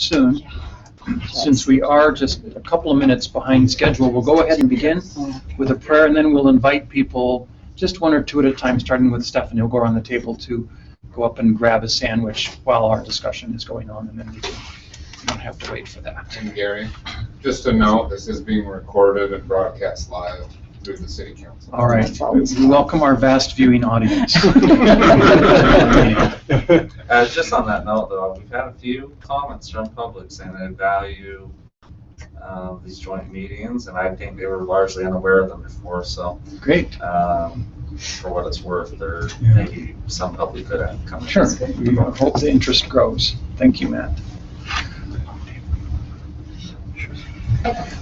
soon. Since we are just a couple of minutes behind schedule, we'll go ahead and begin with a prayer, and then we'll invite people just one or two at a time, starting with Stephanie. We'll go around the table to go up and grab a sandwich while our discussion is going on, and then you don't have to wait for that. And Gary, just to note, this is being recorded and broadcast live through the City Council. All right. We welcome our vast viewing audience. Just on that note, though, we've had a few comments from public saying they value these joint meetings, and I think they were largely unaware of them before. So great. For what it's worth, there maybe some public could have come. Sure. We hope the interest grows. Thank you, Matt.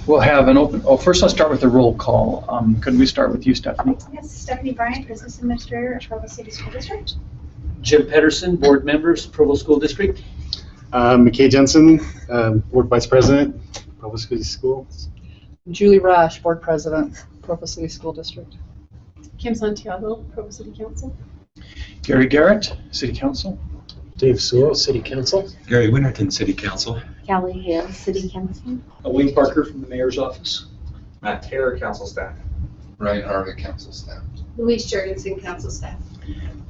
We'll have an open, first let's start with the roll call. Could we start with you, Stephanie? Yes, Stephanie Bryant, Business Administrator at Provo City School District. Jim Pedersen, Board Members, Provo School District. McKay Jensen, Board Vice President, Provo City Schools. Julie Rash, Board President, Provo City School District. Kim Santiago, Provo City Council. Gary Garrett, City Council. Dave Sewell, City Council. Gary Winterton, City Council. Callie Hale, City Council. Wayne Parker from the Mayor's Office. Matt Taylor, Council Staff. Ryan Harvey, Council Staff. Louise Jorgensen, Council Staff.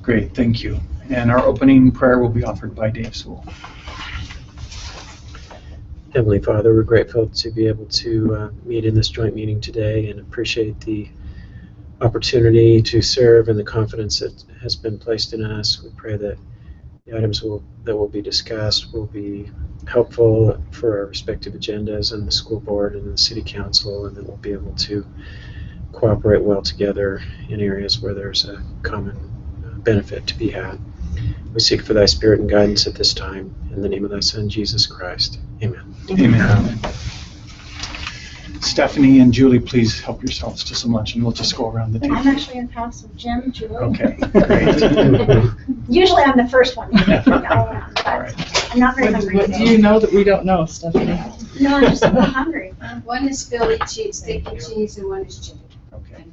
Great, thank you. And our opening prayer will be offered by Dave Sewell. Heavenly Father, we're grateful to be able to meet in this joint meeting today and appreciate the opportunity to serve and the confidence that has been placed in us. We pray that the items that will be discussed will be helpful for our respective agendas and the school board and the city council, and that we'll be able to cooperate well together in areas where there's a common benefit to be had. We seek for thy spirit and guidance at this time. In the name of thy Son, Jesus Christ. Amen. Amen. Stephanie and Julie, please help yourselves to some lunch, and we'll just go around the table. I'm actually in the house with Jim, Julie. Okay, great. Usually I'm the first one. All right. I'm not very hungry What do today. you know that we don't know, Stephanie? No, I'm just not hungry. One is Philly cheese, steak and cheese, and one is chicken. Okay.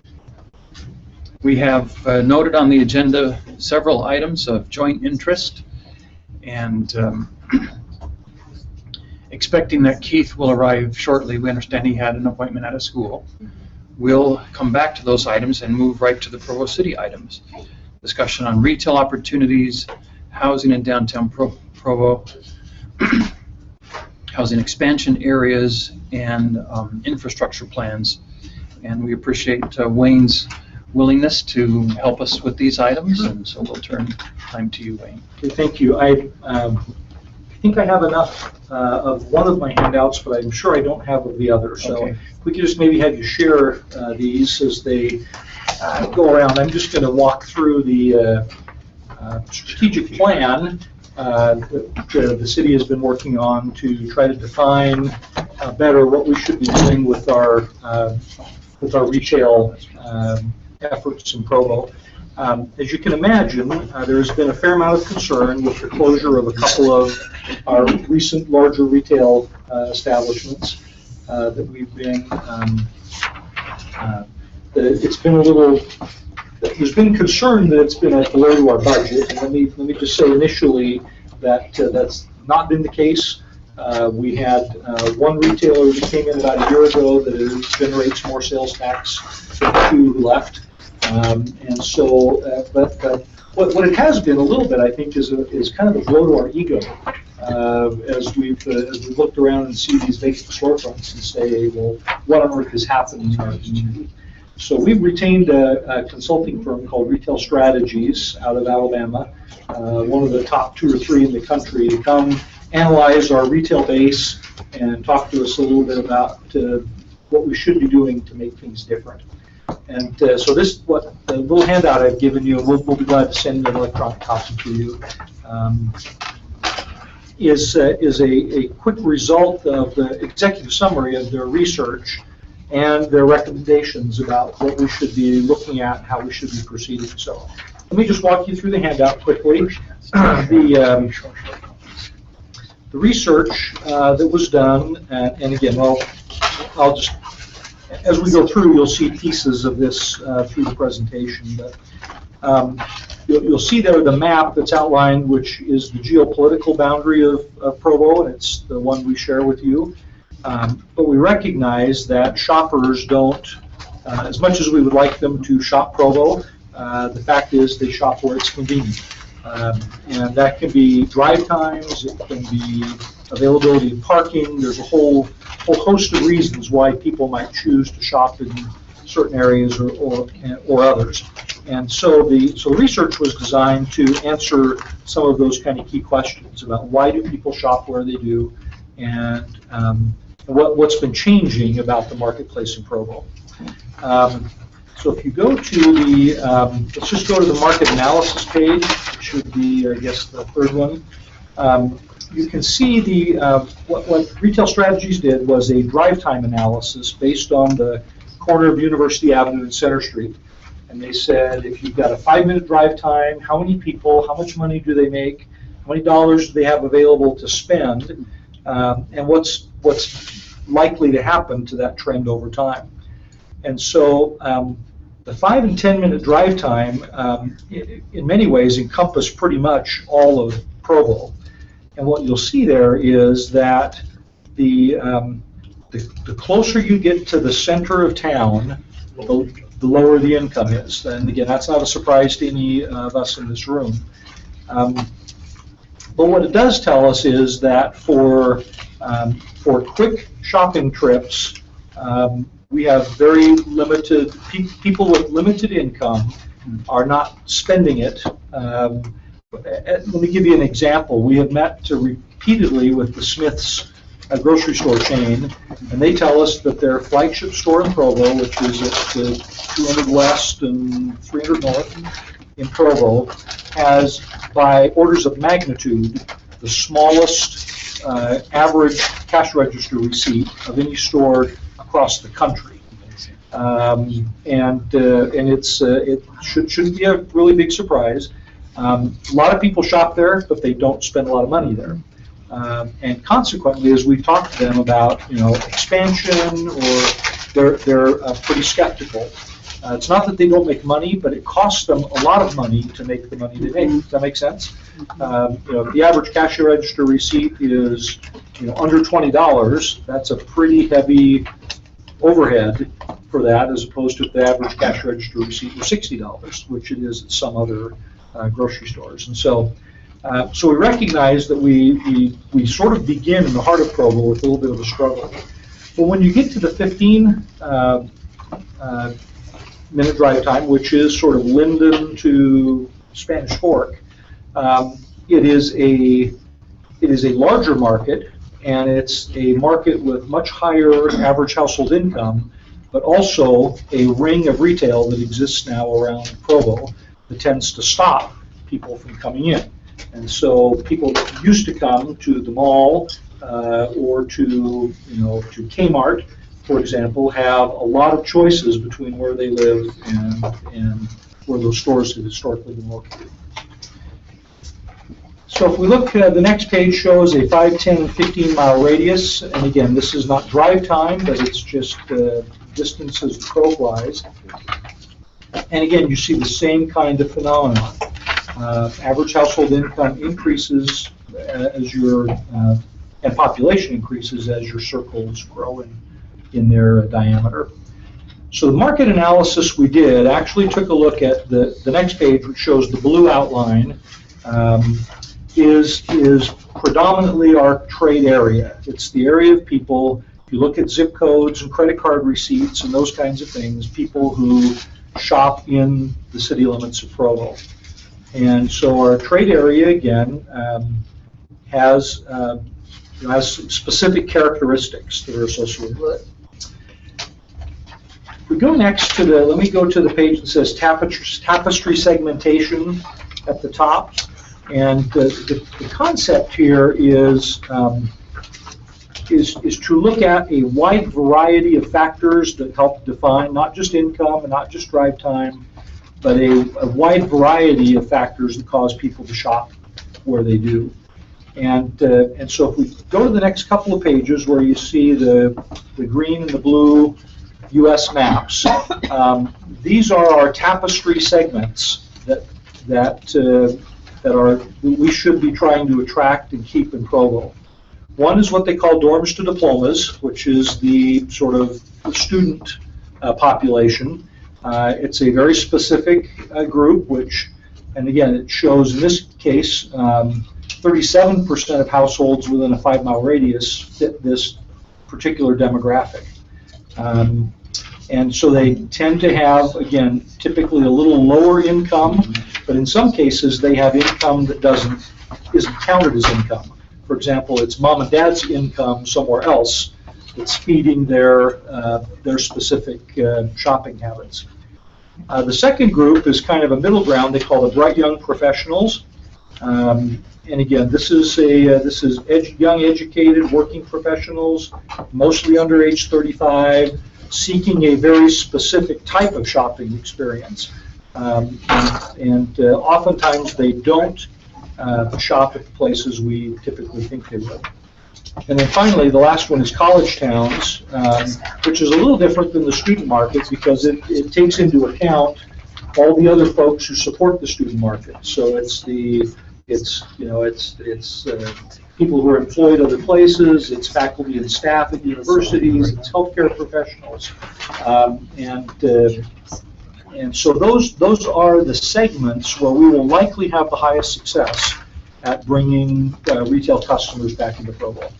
We have noted on the agenda several items of joint interest, and expecting that Keith will arrive shortly. We understand he had an appointment at a school. We'll come back to those items and move right to the Provo City items. Discussion on retail opportunities, housing in downtown Provo, housing expansion areas, and infrastructure plans. And we appreciate Wayne's willingness to help us with these items, and so we'll turn time to you, Wayne. Okay, thank you. I think I have enough of one of my handouts, but I'm sure I don't have of the other. So Okay. if we could just maybe have you share these as they go around. I'm just going to walk through the strategic plan that the city has been working on to try to define better what we should be doing with our retail efforts in Provo. As you can imagine, there's been a fair amount of concern with the closure of a couple of our recent larger retail establishments that we've been, it's been a little, there's been concern that it's been below to our budget. And let me just say initially that that's not been the case. We had one retailer who came in about a year ago that generates more sales tax than two who left. And so, but what it has been a little bit, I think, is kind of a blow to our ego as we've looked around and see these vacant storefronts and say, well, what on earth is happening in our community? So we've retained a consulting firm called Retail Strategies out of Alabama, one of the top 2 or 3 in the country, to come analyze our retail base and talk to us a little bit about what we should be doing to make things different. And so this, what the little handout I've given you, and we'll be glad to send an electronic copy to you, is a quick result of the executive summary of their research and their recommendations about what we should be looking at, how we should be proceeding. So let me just walk you through the handout quickly. The research that was done, and again, I'll just, as we go through, you'll see pieces of this through the presentation. But the you'll see there the map that's outlined, which is the geopolitical boundary of Provo, and it's the one we share with you. But we recognize that shoppers don't, as much as we would like them to shop Provo, the fact is they shop where it's convenient. And that can be drive times, it can be availability of parking. There's a whole host of reasons why people might choose to shop in certain areas or others. And so the research was designed to answer some of those kind of key questions about why do people shop where they do, and what's been changing about the marketplace in Provo. So if you go to the, let's just go to the market analysis page, it should be, I guess, the third one. You can see the what Retail Strategies did was a drive time analysis based on the corner of University Avenue and Center Street. And they said, if you've got a 5-minute drive time, how many people, how much money do they make, how many dollars do they have available to spend, and what's likely to happen to that trend over time. And so the 5 and 10-minute drive time, in many ways, encompass pretty much all of Provo. And what you'll see there is that the closer you get to the center of town, the lower the income is. And again, that's not a surprise to any of us in this room. But what it does tell us is that for quick shopping trips, we have very limited, people with limited income are not spending it. Let me give you an example. We have met repeatedly with the Smith's grocery store chain, and they tell us that their flagship store in Provo, which is at 200 West and 300 North in Provo, has, by orders of magnitude, the smallest average cash register receipt of any store across the country. And it shouldn't be a really big surprise. A lot of people shop there, but they don't spend a lot of money there. And consequently, as we've talked to them about, expansion, or they're pretty skeptical. It's not that they don't make money, but it costs them a lot of money to make the money they make. Does that make sense? If the average cash register receipt is under $20, that's a pretty heavy overhead for that, as opposed to if the average cash register receipt was $60, which it is at some other grocery stores. And so we recognize that we sort of begin in the heart of Provo with a little bit of a struggle. But when you get to the 15-minute drive time, which is sort of Linden to Spanish Fork, it is a larger market, and it's a market with much higher average household income, but also a ring of retail that exists now around Provo that tends to stop people from coming in. And so people that used to come to the mall or to Kmart, for example, have a lot of choices between where they live and where those stores have historically been located. So if we look, the next page shows a 5, 10, and 15-mile radius. And again, this is not drive time, but it's just distance as the crow flies. And again, you see the same kind of phenomenon. Average household income increases as and population increases as your circles grow in their diameter. So the market analysis we did actually took a look at the next page, which shows the blue outline, is predominantly our trade area. It's the area of people, if you look at zip codes and credit card receipts and those kinds of things, people who shop in the city limits of Provo. And so our trade area, again, has specific characteristics that are associated with it. If we go next to let me go to the page that says tapestry segmentation at the top. And the concept here is to look at a wide variety of factors that help define not just income and not just drive time, but a wide variety of factors that cause people to shop where they do. And so if we go to the next couple of pages where you see the green and the blue U.S. maps, these are our tapestry segments that we should be trying to attract and keep in Provo. One is what they call dorms to diplomas, which is the sort of student population. It's a very specific group, and again, it shows in this case 37% of households within a 5-mile radius fit this particular demographic. And so they tend to have, again, typically a little lower income, but in some cases they have income that isn't counted as income. For example, it's mom and dad's income somewhere else that's feeding their specific shopping habits. The second group is kind of a middle ground. They call the bright young professionals. And again, this is young, educated, working professionals, mostly under age 35, seeking a very specific type of shopping experience. And oftentimes they don't shop at the places we typically think they would. And then finally, the last one is college towns, which is a little different than the student market because it takes into account all the other folks who support the student market. So it's people who are employed other places, it's faculty and staff at universities, it's healthcare professionals, and so those are the segments where we will likely have the highest success at bringing retail customers back into Provo.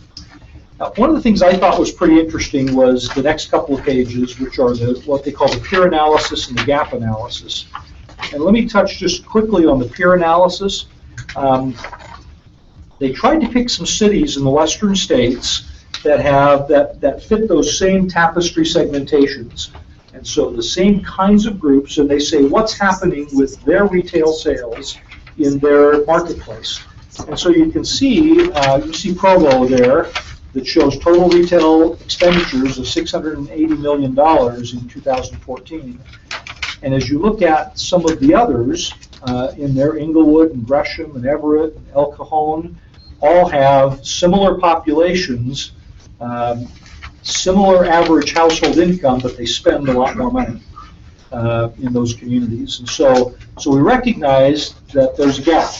Now, one of the things I thought was pretty interesting was the next couple of pages, which are what they call the peer analysis and the gap analysis. And let me touch just quickly on the peer analysis. They tried to pick some cities in the western states that fit those same tapestry segmentations. And so the same kinds of groups, and they say what's happening with their retail sales in their marketplace. And so you see Provo there that shows total retail expenditures of $680 million in 2014. And as you look at some of the others in there, Inglewood and Gresham and Everett and El Cajon, all have similar populations, similar average household income, but they spend a lot more money in those communities. And so we recognize that there's a gap.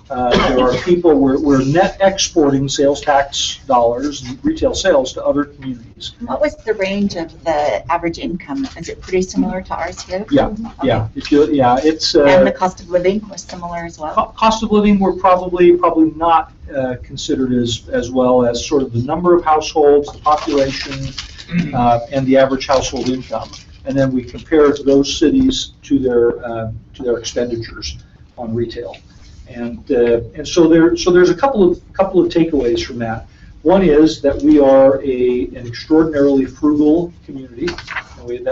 There are people, we're net exporting sales tax dollars and retail sales to other communities. What was the range of the average income? Is it pretty similar to ours here? Yeah, Okay. yeah. It's and the cost of living was similar as well? Cost of living were probably not considered as well as sort of the number of households, the population, and the average household income. And then we compare those cities to their expenditures on retail. And so there's a couple of takeaways from that. One is that we are an extraordinarily frugal community. And we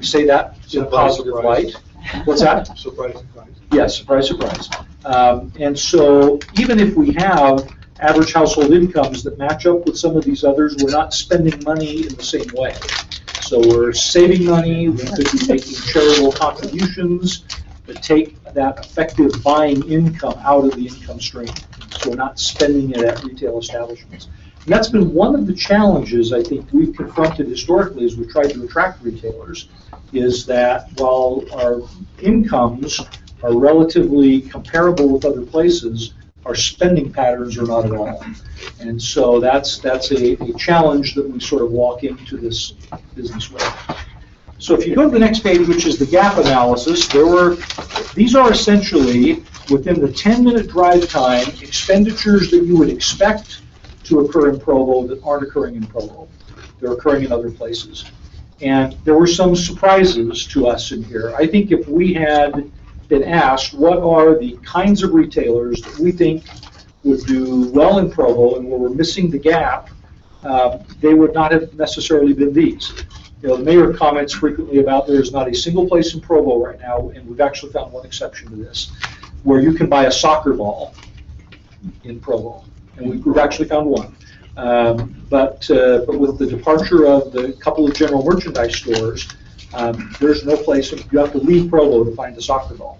say that in a positive light. What's that? Surprise, surprise. Yes, surprise, surprise. And so even if we have average household incomes that match up with some of these others, we're not spending money in the same way. So we're saving money, we could be making charitable contributions that take that effective buying income out of the income stream. So we're not spending it at retail establishments. And that's been one of the challenges I think we've confronted historically as we've tried to attract retailers, is that while our incomes are relatively comparable with other places, our spending patterns are not at all. And so that's a challenge that we sort of walk into this business with. So if you go to the next page, which is the gap analysis, these are essentially, within the 10-minute drive time, expenditures that you would expect to occur in Provo that aren't occurring in Provo. They're occurring in other places. And there were some surprises to us in here. I think if we had been asked what are the kinds of retailers that we think would do well in Provo and where we're missing the gap, they would not have necessarily been these. The mayor comments frequently about there is not a single place in Provo right now, and we've actually found one exception to this, where you can buy a soccer ball in Provo, and we've actually found one. But with the departure of the couple of general merchandise stores, there's no place, you have to leave Provo to find a soccer ball.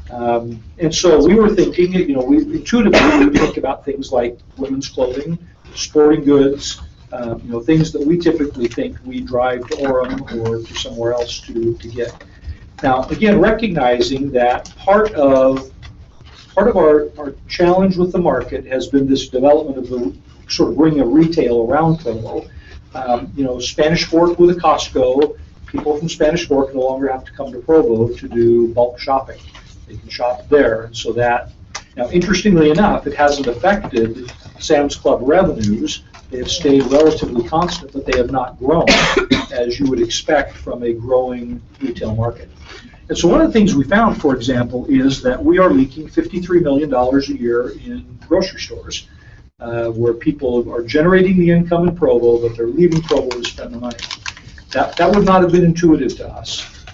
And so we were thinking, we intuitively think about things like women's clothing, sporting goods, things that we typically think we drive to Orem or to somewhere else to get. Now, again, recognizing that part of part of our challenge with the market has been this development of the sort of bringing a retail around Provo. Spanish Fork with a Costco, people from Spanish Fork no longer have to come to Provo to do bulk shopping. They can shop there, and so that, now interestingly enough, it hasn't affected Sam's Club revenues. They have stayed relatively constant, but they have not grown, as you would expect from a growing retail market. And so one of the things we found, for example, is that we are leaking $53 million a year in grocery stores, where people are generating the income in Provo, but they're leaving Provo to spend the money. That would not have been intuitive to us.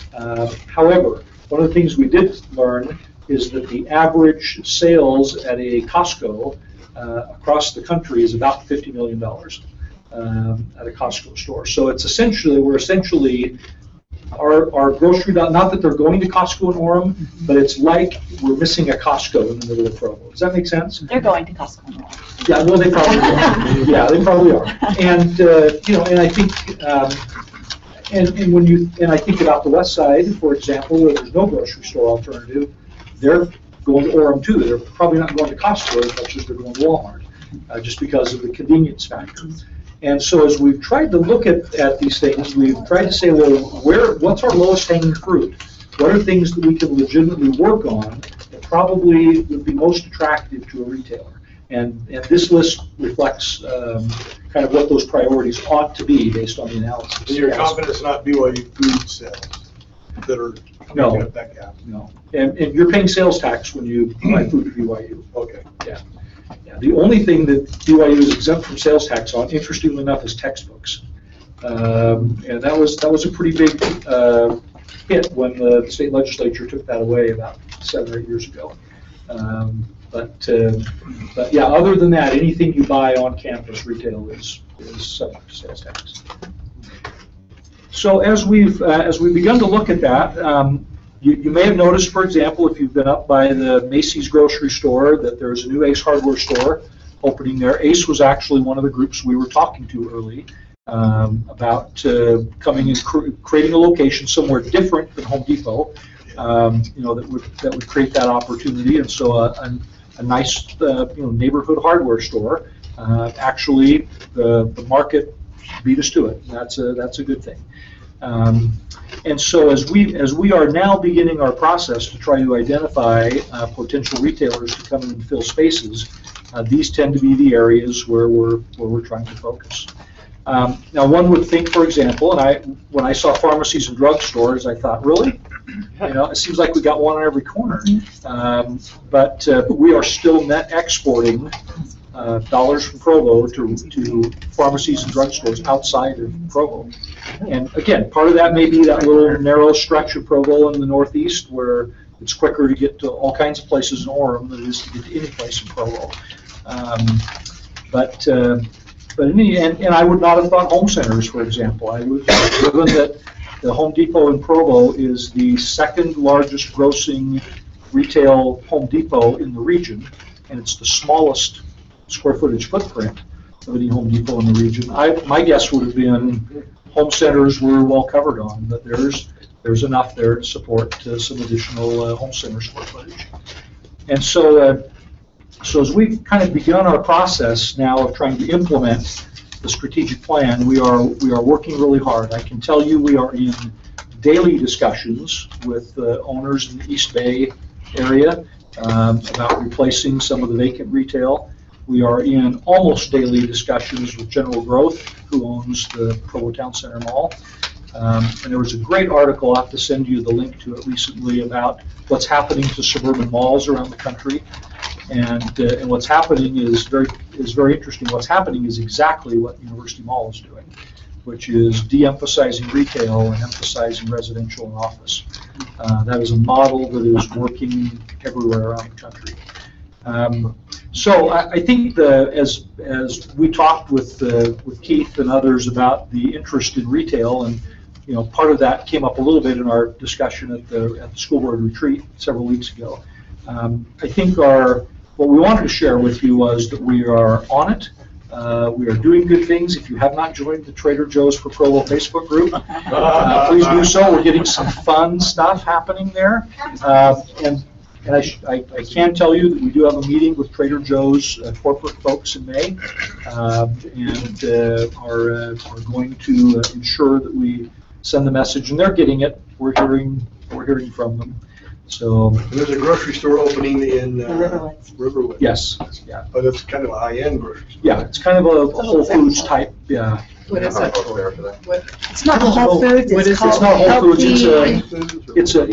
However, one of the things we did learn is that the average sales at a Costco across the country is about $50 million at a Costco store. So it's essentially, our grocery, not that they're going to Costco in Orem, but it's like we're missing a Costco in the middle of Provo. Does that make sense? They're going to Costco now. Yeah, well, they probably are. Yeah, they probably are. And, and I think, and I think about the west side, for example, where there's no grocery store alternative, they're going to Orem too. They're probably not going to Costco as much as they're going to Walmart, just because of the convenience factor. And so as we've tried to look at these things, we've tried to say, well, what's our lowest hanging fruit? What are things that we can legitimately work on that probably would be most attractive to a retailer? And this list reflects kind of what those priorities ought to be based on the analysis. So you're confident it's not BYU food sales that are making up that gap? No. And you're paying sales tax when you buy food at BYU. Okay. Yeah. The only thing that BYU is exempt from sales tax on, interestingly enough, is textbooks. And that was a pretty big hit when the state legislature took that away about 7 or 8 years ago. But yeah, other than that, anything you buy on campus retail is subject to sales tax. So as we've begun to look at that, you may have noticed, for example, if you've been up by the Macy's grocery store, that there's a new Ace hardware store opening there. Ace was actually one of the groups we were talking to early about coming and creating a location somewhere different than Home Depot, that would create that opportunity. And so a nice neighborhood hardware store. Actually, the market beat us to it. That's a good thing. And so as we are now beginning our process to try to identify potential retailers to come in and fill spaces, these tend to be the areas where we're trying to focus. Now, one would think, for example, and when I saw pharmacies and drugstores, I thought, really? It seems like we got one on every corner. But we are still net exporting dollars from Provo to pharmacies and drugstores outside of Provo. And again, part of that may be that little narrow stretch of Provo in the northeast where it's quicker to get to all kinds of places in Orem than it is to get to any place in Provo. But in the end, and I would not have thought home centers, for example. I would have given that the Home Depot in Provo is the second largest grossing retail Home Depot in the region, and it's the smallest square footage footprint of any Home Depot in the region. My guess would have been home centers we're well covered on, but there's enough there to support some additional home center square footage. And so as we've kind of begun our process now of trying to implement the strategic plan, we are working really hard. I can tell you we are in daily discussions with owners in the East Bay area about replacing some of the vacant retail. We are in almost daily discussions with General Growth, who owns the Provo Town Center Mall. And there was a great article, I'll have to send you the link to it recently, about what's happening to suburban malls around the country. And what's happening is very interesting. What's happening is exactly what University Mall is doing, which is de-emphasizing retail and emphasizing residential and office. That is a model that is working everywhere around the country. So I think as we talked with Keith and others about the interest in retail, and part of that came up a little bit in our discussion at the school board retreat several weeks ago. I think what we wanted to share with you was that we are on it. We are doing good things. If you have not joined the Trader Joe's for Provo Facebook group, please do so. We're getting some fun stuff happening there. And And I can tell you that we do have a meeting with Trader Joe's corporate folks in May, and are going to ensure that we send the message, and they're getting it. We're hearing from them. So There's a grocery store opening in The Riverwoods. Riverwood. yes, yeah, But it's kind of a high-end grocery store. yeah. It's kind of a Whole Foods type. Yeah, What is it? What, It's not Whole Foods, What it's is it? it's called not Whole Foods. Healthy.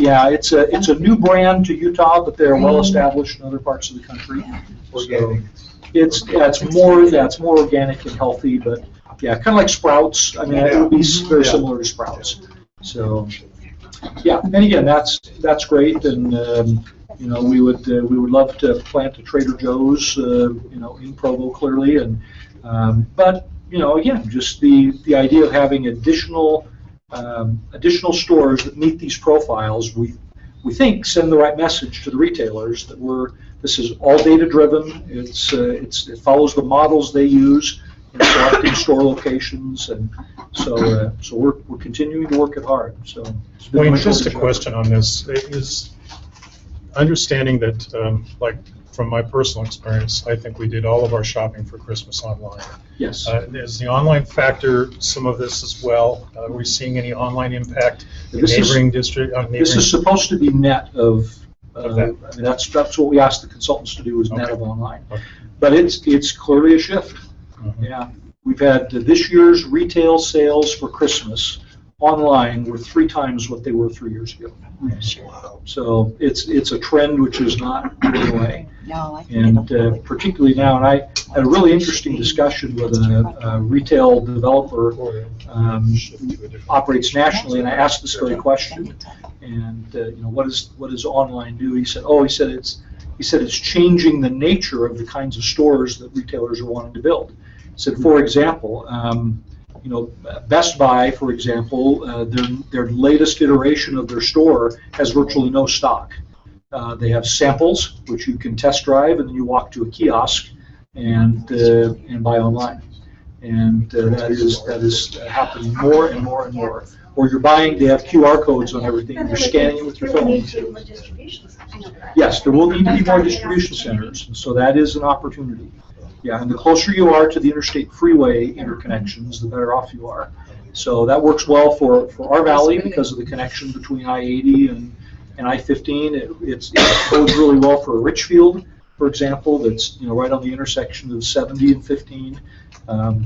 It's a new brand to Utah, but they're well established in other parts of the country. Organic. It's more organic and healthy, but yeah, kind of like Sprouts. I mean, it would be very similar to Sprouts. So, yeah, and again, that's great, and we would love to plant a Trader Joe's, in Provo clearly, and but again, just the idea of having additional stores that meet these profiles, we think send the right message to the retailers that this is all data driven. It follows the models they use in selecting store locations, and so we're continuing to work it hard. So Wayne, just a question on this is understanding that, like from my personal experience, I think we did all of our shopping for Christmas online. Yes. Is the online factor some of this as well? Are we seeing any online impact in This is- neighboring district? This is supposed to be net of. Okay. I mean, that's what we asked the consultants to do, is net Okay. of online. Okay. But it's clearly a shift. Mhm. Yeah, we've had this year's retail sales for Christmas online were 3 times what they were 3 years ago. Wow. So it's a trend which is not going away. No, I think And it'll. particularly now, and I had a really interesting discussion with a retail developer operates nationally, and I asked this very question. And what does online do? He said it's changing the nature of the kinds of stores that retailers are wanting to build. He said, for example, Best Buy, for example, their latest iteration of their store has virtually no stock. They have samples, which you can test drive, and then you walk to a kiosk and buy online. And that is happening more and more and more. Or you're buying, they have QR codes on everything, and you're scanning it with your phone. Yes, there will need to be more distribution centers, and so that is an opportunity. Yeah, and the closer you are to the interstate freeway interconnections, the better off you are. So that works well for our valley because of the connection between I-80 and I-15. It goes really well for Richfield, for example, that's right on the intersection of 70 and 15.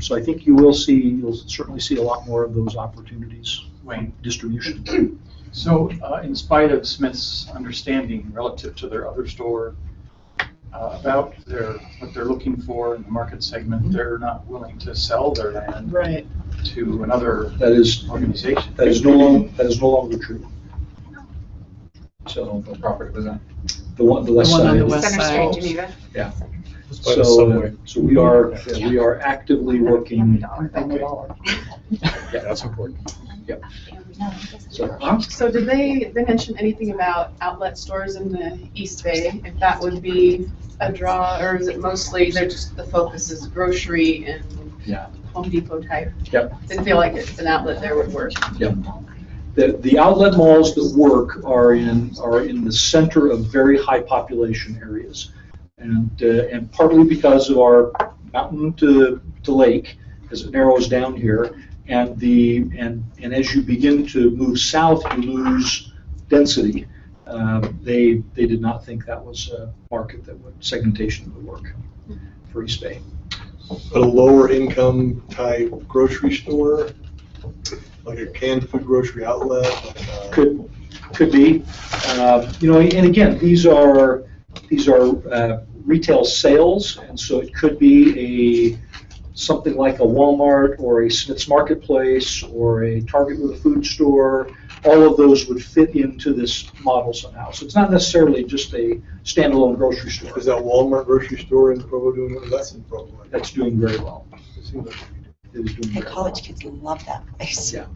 So I think you'll certainly see a lot more of those opportunities. Wayne. Distribution. So in spite of Smith's understanding relative to their other store about what they're looking for in the market segment, they're not willing to sell their land right. to another organization. That is no longer true. So What property was that? the west one on side. the west Center side. Street, Geneva. Yeah. By the subway. So we are actively working. Yeah, that's important. So did they mention anything about outlet stores in the East Bay? If that would be a draw, or is it mostly the focus is grocery and Yeah. Home Depot type? Yep. Didn't feel like an outlet there would work. Yep. The outlet malls that work are in the center of very high population areas, and partly because of our mountain to lake as it narrows down here, and as you begin to move south, you lose density. They did not think that was a market segmentation would work for East Bay. A lower income type grocery store, like a canned food grocery outlet. Could be, and again, these are retail sales, and so it could be something like a Walmart or a Smith's Marketplace or a Target with a food store. All of those would fit into this model somehow. So it's not necessarily just a standalone grocery store. Is that Walmart grocery store in Provo doing it? That's in Provo. That's doing very well. It seems like It is doing The very college well. kids love that place. Yeah,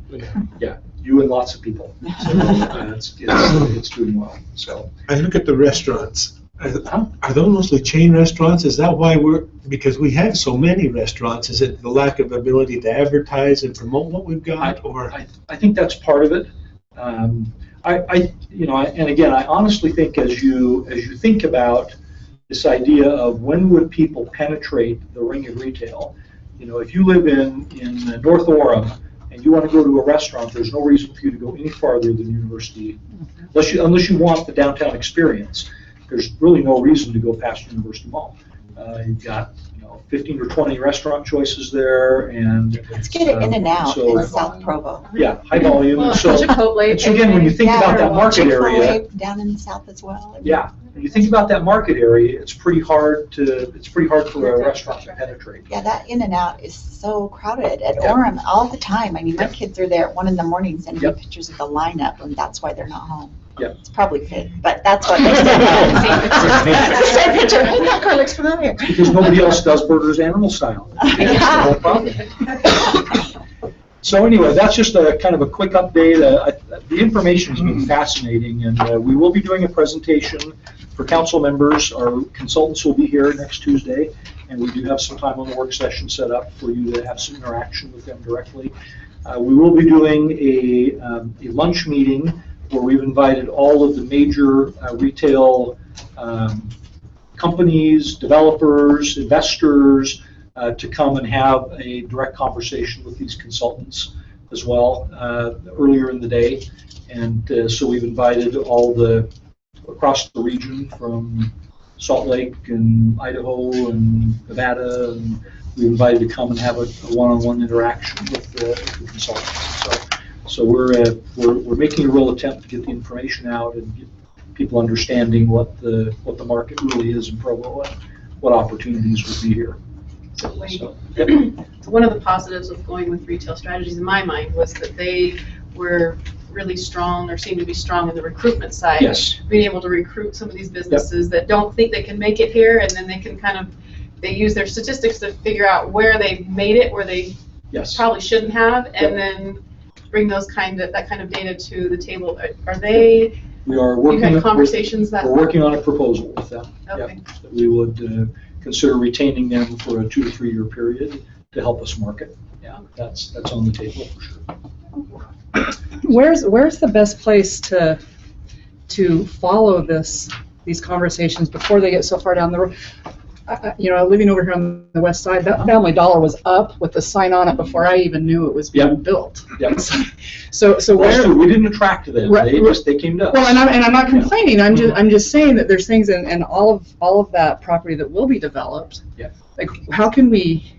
yeah, you and lots of people. So it's doing well. So I look at the restaurants. Are those mostly chain restaurants? Is that why because we have so many restaurants, is it the lack of ability to advertise and promote what we've got? Or I think that's part of it. And again, I honestly think as you think about this idea of when would people penetrate the ring of retail, if you live in North Orem and you want to go to a restaurant, there's no reason for you to go any farther than University, unless you want the downtown experience. There's really no reason to go past University Mall. You've got 15 or 20 restaurant choices there, and Let's get it in and out so- in South Provo. yeah, high volume. Well, So, Chipotle. and so again, when you think Yeah, about that market area, Chick-fil-A down in the south as well. yeah, when you think about that market area, it's pretty hard for a restaurant to penetrate. Yeah, that in and out is so crowded at Yeah. Orem all the time. I mean, my kids are there at 1 a.m. sending me Yep. pictures of the lineup, and that's why they're not home. Yep. It's probably fake, but that's what they said. Same picture. Hey, that car looks familiar. Because nobody else does burgers animal style. That's the whole problem. So anyway, that's just a kind of a quick update. The information has been fascinating, and we will be doing a presentation for council members. Our consultants will be here next Tuesday, and we do have some time on the work session set up for you to have some interaction with them directly. We will be doing a lunch meeting where we've invited all of the major retail companies, developers, investors, to come and have a direct conversation with these consultants as well earlier in the day. And so we've invited across the region from Salt Lake and Idaho and Nevada, and we've invited to come and have a one-on-one interaction with the consultants. So we're making a real attempt to get the information out and get people understanding what the market really is in Provo and what opportunities would be here. So, yep. one of the positives of going with retail strategies in my mind was that they were really strong, or seemed to be strong in the recruitment side. Yes. Being able to recruit some of these businesses that don't think they can make it here, and then they can they use their statistics to figure out where they made it, where they Yes. probably shouldn't have, and Yep. then bring that kind of data to the table. Are they? We are You working. had conversations that. We're working on a proposal with them. Okay. Yep, that we would consider retaining them for a 2 to 3 year period to help us market. Yeah, that's on the table for sure. Where's the best place to follow these conversations before they get so far down the road? Living over here on the west side, that Family Dollar was up with the sign on it before I even knew it was being built. Yep. So where? We didn't attract them. Right. They came to us. Well, and I'm not complaining. I'm just saying that there's things in all of that property that will be developed. Yeah. Like, how can we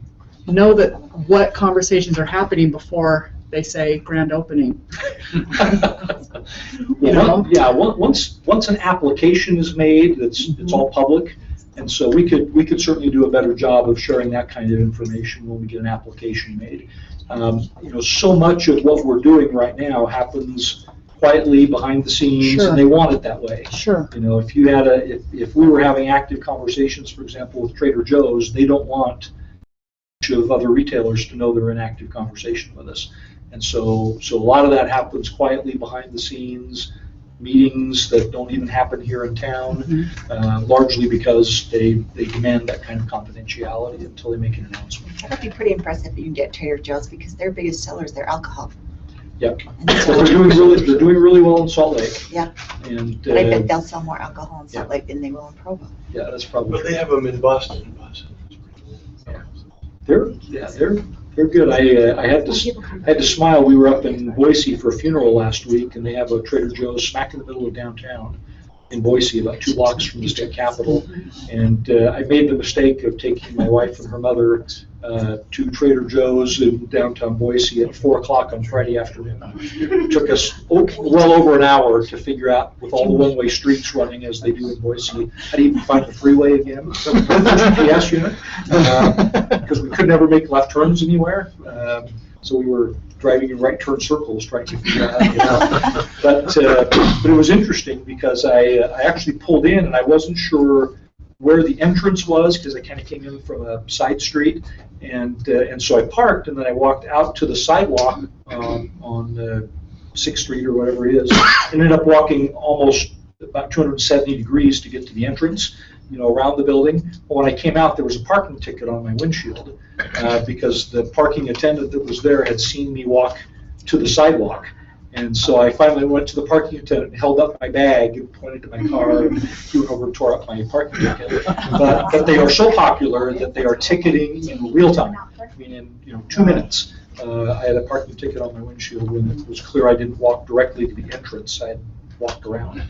know that what conversations are happening before they say grand opening? Yeah. Once an application is made, it's all public. And so we could certainly do a better job of sharing that kind of information when we get an application made. So much of what we're doing right now happens quietly behind the scenes, Sure. and they want it that way. Sure. If we were having active conversations, for example, with Trader Joe's, they don't want of other retailers to know they're in active conversation with us. And so a lot of that happens quietly behind the scenes. Meetings that don't even happen here in town, largely because they demand that kind of confidentiality until they make an announcement. That would be pretty impressive if you can get Trader Joe's, because their biggest seller is their alcohol. Yep. And So so- they're doing really well in Salt Lake. Yeah. And But I bet they'll sell more alcohol in Salt Lake than they will in Provo. yeah, that's probably But true. they have them in Boston. They're good. I had to smile. We were up in Boise for a funeral last week, and they have a Trader Joe's smack in the middle of downtown in Boise, about 2 blocks from the state capitol. And I made the mistake of taking my wife and her mother to Trader Joe's in downtown Boise at 4 o'clock on Friday afternoon. It took us well over an hour to figure out, with all the one-way streets running as they do in Boise, how to even find the freeway again with the GPS unit, because we could never make left turns anywhere. So we were driving in right turn circles trying to figure out how to get out. But it was interesting because I actually pulled in and I wasn't sure where the entrance was, because I kind of came in from a side street, and so I parked, and then I walked out to the sidewalk on 6th Street or whatever it is, and ended up walking almost about 270 degrees to get to the entrance, around the building. But when I came out, there was a parking ticket on my windshield because the parking attendant that was there had seen me walk to the sidewalk. And so I finally went to the parking attendant, held up my bag, and pointed to my car, and he went over and tore up my parking ticket. But they are so popular that they are ticketing in real time. I mean, in 2 minutes. I had a parking ticket on my windshield when it was clear I didn't walk directly to the entrance. I had walked around.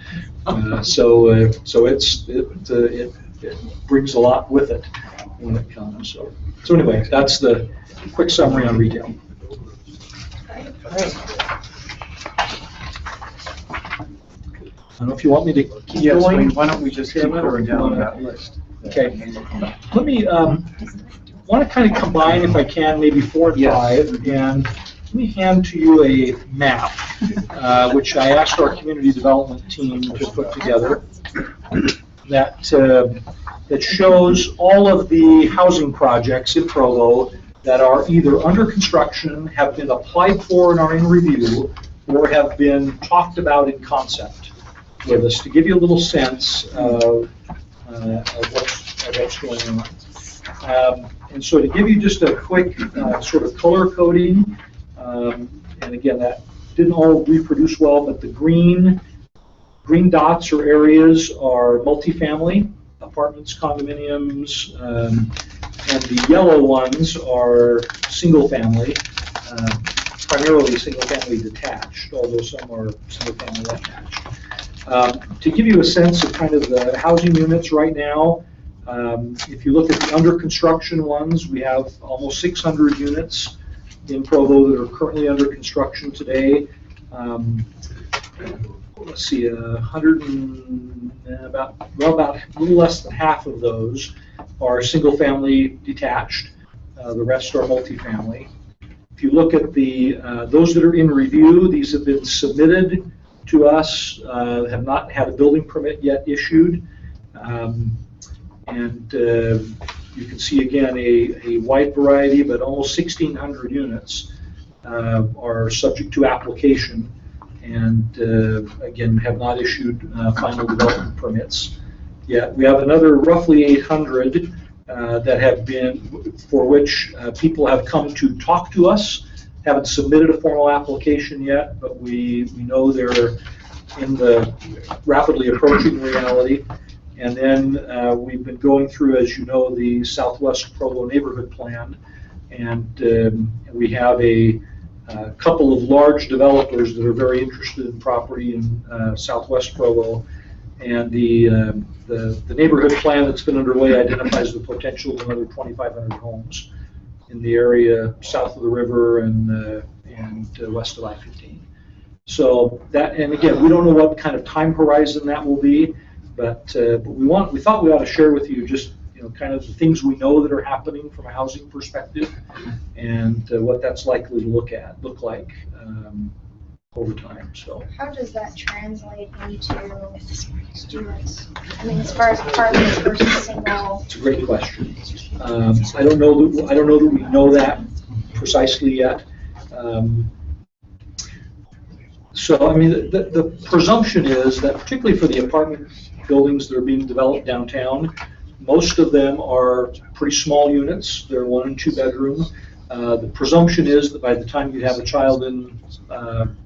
So it brings a lot with it when it comes. So anyway, that's the quick summary on retail. I don't know if you want me to keep Yes, going. why don't we just keep going down that list? Okay. Let me, want to kind of combine, if I can, maybe 4 and 5, and let me hand to you a map, which I asked our community development team to put together, that shows all of the housing projects in Provo that are either under construction, have been applied for and are in review, or have been talked about in concept with us, to give you a little sense of what's going on. And so to give you just a quick sort of color coding, and again, that didn't all reproduce well, but the green dots or areas are multifamily, apartments, condominiums, and the yellow ones are single family, primarily single family detached, although some are single family attached. To give you a sense of kind of the housing units right now, if you look at the under construction ones, we have almost 600 units in Provo that are currently under construction today. Let's see, about a little less than half of those are single family detached. The rest are multifamily. If you look at those that are in review, these have been submitted to us, have not had a building permit yet issued. And you can see again a wide variety, but almost 1,600 units are subject to application, and again have not issued final development permits yet. We have another roughly 800 that have been, for which people have come to talk to us, haven't submitted a formal application yet, but we know they're in the rapidly approaching reality. And then we've been going through, as you know, the Southwest Provo Neighborhood Plan, and we have a couple of large developers that are very interested in property in Southwest Provo, and the neighborhood plan that's been underway identifies the potential of another 2,500 homes in the area south of the river and west of I-15. So that, and again, we don't know what kind of time horizon that will be. But we thought we ought to share with you just kind of the things we know that are happening from a housing perspective, and what that's likely to look like over time. So how does that translate into students? I mean, as far as apartments versus single. It's a great question. I don't know that we know that precisely yet. So I mean, the presumption is that particularly for the apartment buildings that are being developed downtown, most of them are pretty small units. They're 1 and 2 bedroom. The presumption is that by the time you have a child in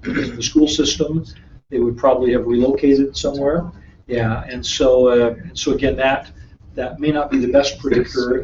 the school system, they would probably have relocated somewhere. Yeah, and so again, that may not be the best predictor.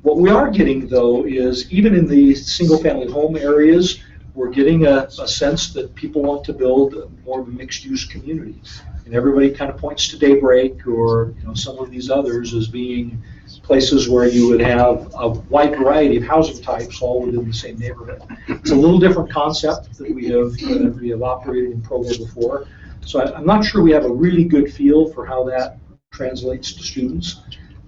What we are getting though is even in the single-family home areas, we're getting a sense that people want to build more of a mixed-use community. And everybody kind of points to Daybreak or some of these others as being places where you would have a wide variety of housing types all within the same neighborhood. It's a little different concept that we have operated in Provo before. So I'm not sure we have a really good feel for how that translates to students.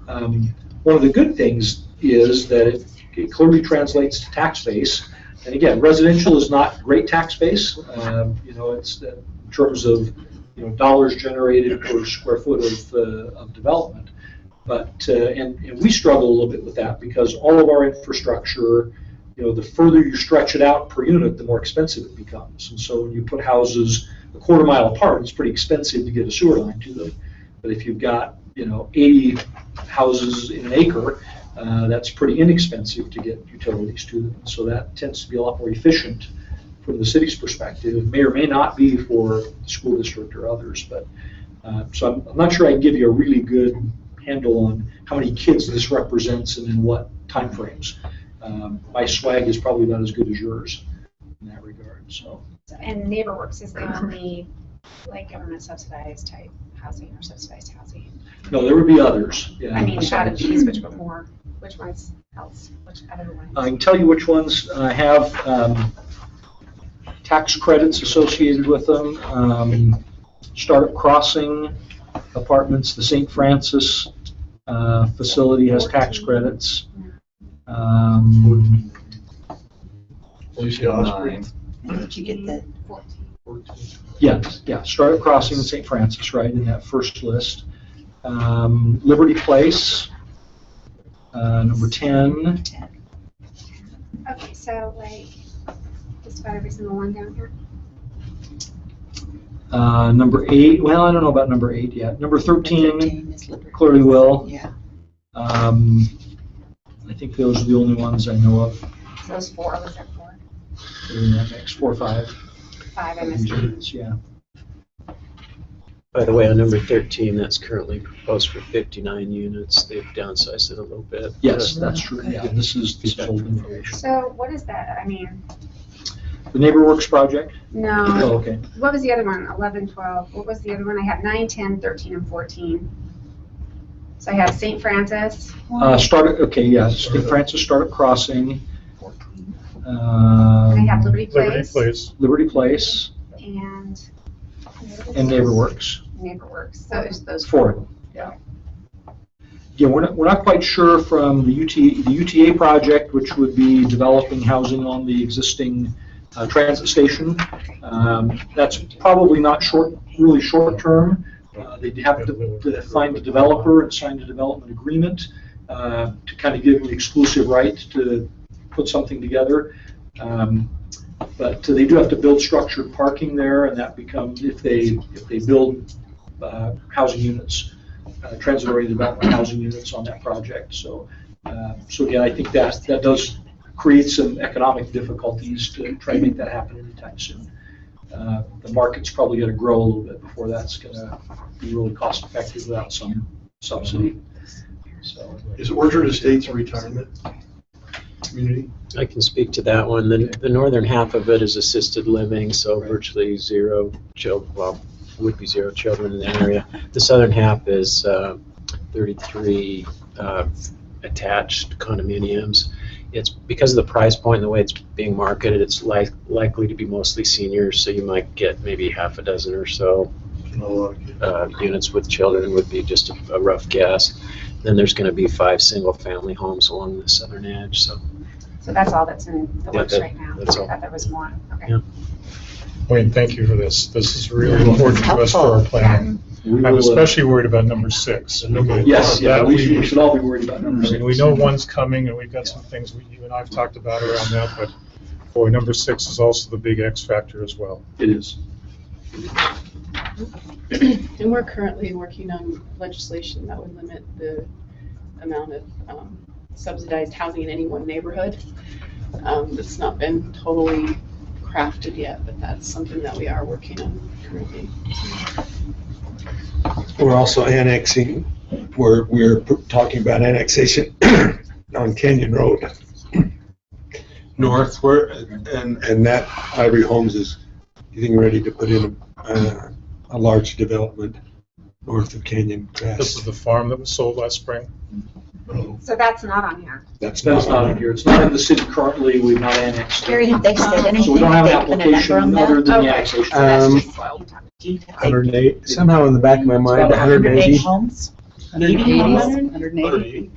One of the good things is that it clearly translates to tax base. And again, residential is not great tax base. It's in terms of dollars generated per square foot of development. But and we struggle a little bit with that because all of our infrastructure, the further you stretch it out per unit, the more expensive it becomes. And so when you put houses a quarter mile apart, it's pretty expensive to get a sewer line to them. But if you've got 80 houses in an acre, that's pretty inexpensive to get utilities to them. So that tends to be a lot more efficient from the city's perspective. It may or may not be for the school district or others, but, so I'm not sure I can give you a really good handle on how many kids this represents and in what timeframes. My swag is probably not as good as yours in that regard, so. And NeighborWorks is the only, like, government subsidized type housing or subsidized housing. No, there would be others, yeah. I mean, out of these, which ones else, which other ones? I can tell you which ones have tax credits associated with them. Startup Crossing Apartments, the St. Francis facility has tax credits. Did you get the? Yeah, Startup Crossing and St. Francis, right, in that first list. Liberty Place, number 10. Okay, so like, just about every single one down here? Number 8, well, I don't know about number 8 yet. Number 13, clearly will. Yeah. I think those are the only ones I know of. So those 4, was there 4? In that mix, 4 or 5. 5, I missed it. Yeah. By the way, on number 13, that's currently proposed for 59 units. They've downsized it a little bit. Yes, that's true. Yeah, this is old information. So what is that? I mean, The NeighborWorks project? no. Oh, okay. What was the other one? 11, 12. What was the other one? I had 9, 10, 13, and 14. So I have St. Francis. St. Francis Startup Crossing. I have Liberty Place. Liberty Place. And NeighborWorks. NeighborWorks. So it's those 4 of them, yeah. Yeah, we're not quite sure from the UTA project, which would be developing housing on the existing transit station. That's probably not really short term. They'd have to find a developer and sign a development agreement to kind of give them the exclusive right to put something together. But they do have to build structured parking there, and that becomes, if they build housing units, transit-oriented development housing units on that project. So again, I think that does create some economic difficulties to try to make that happen anytime soon. The market's probably going to grow a little bit before that's going to be really cost effective without some subsidy. So, is Orchard Estates a retirement community? I can speak to that one. The northern half of it is assisted living, so virtually zero children, well, would be zero children in the area. The southern half is 33 attached condominiums. It's because of the price point and the way it's being marketed, it's likely to be mostly seniors, so you might get maybe half a dozen or so units with children would be just a rough guess. Then there's going to be 5 single-family homes along the southern edge. So that's all that's in the works right now. That's all. I thought there was more. Okay. Yeah. Wayne, thank you for this. This is really important to us for our planning. I'm especially worried about number 6. Yes, yeah, we should all be worried about number 6. We know one's coming, and we've got some things you and I have talked about around that, but boy, number 6 is also the big X factor as well. It is. And we're currently working on legislation that would limit the amount of subsidized housing in any one neighborhood. It's not been totally crafted yet, but that's something that we are working on currently. We're also annexing, we're talking about annexation on Canyon Road. North, and that Ivory Homes is getting ready to put in a large development north of Canyon Crest. This is the farm that was sold last spring. So that's not on here. That's not on here. It's not in the city currently. We've not annexed it. Gary, have they said anything? So we don't have an They've put a number application on that? other than the Okay. annexation. So that's just filed. 108, somehow in the back of my mind, About 180 180. homes? 180. 180.